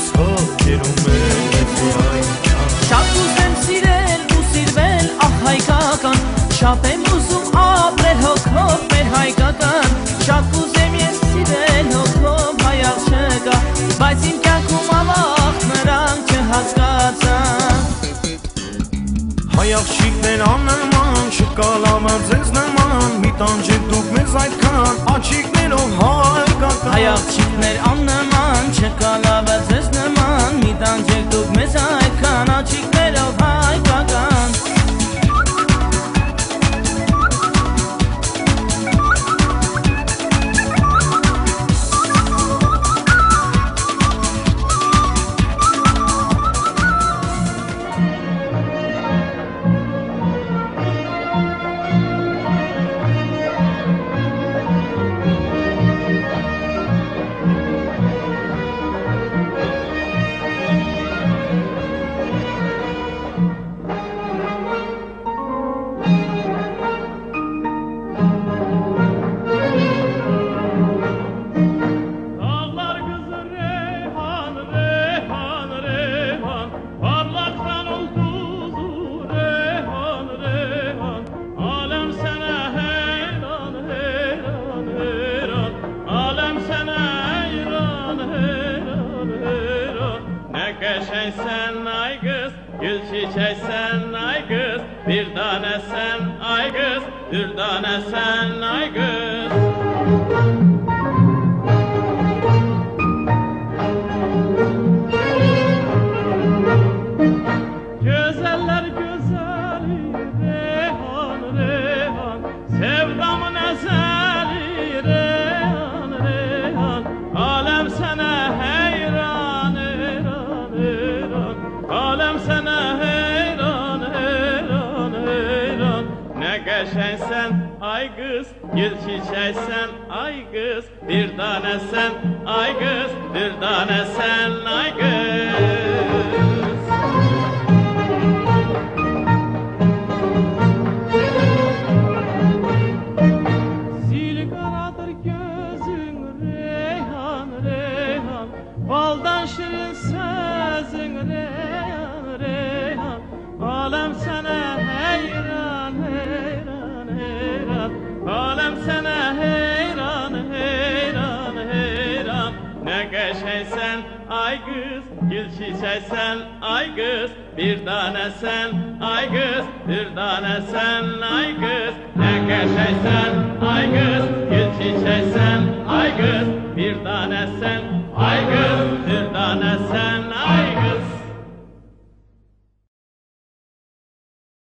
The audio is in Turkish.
Սոքերում է Շատ ուզեմ սիրել ու սիրվել ահ հայկական Շատ եմ ուզում ապրել հոգով մեր հայկական Շատ ուզեմ ես սիրել հոգով հայ աղջկա Բայց իմ կյանքում ավաղ նրանք չհասկացան Հայ աղջիկներ աննման չկա լավը ձեզ նման Մի տանջեք դուք մեզ այդքան աչիկներով հայկական Հայ աղջիկներ աննման չկա լավը ձեզ նման Մի տանջեք դուք մեզ այդքան աչիկներով հայկական Sen ay kız, gül çiçek sen ay kız Bir tane sen ay kız, bir tane sen ay kız Güzeller güzeli Reyhan, Reyhan Sevdamın ezeli Reyhan, Reyhan Alem sana heyran, heyran, heyran Alem sana heyran, heyran, heyran Ne geçensen ay kız Gül çiçek sen ay kız Bir tane sen ay kız Bir tane sen ay kız Baldan şirin sözün Reyhan, Reyhan Alem sana heyran, heyran, heyran Alem sana heyran, heyran, heyran Ne geçeysen ay kız Gül çiçek sen ay kız Bir tane sen ay kız Bir tane sen ay kız Ne geçeysen ay kız Gül çiçek sen ay kız Bir tane sen ay kız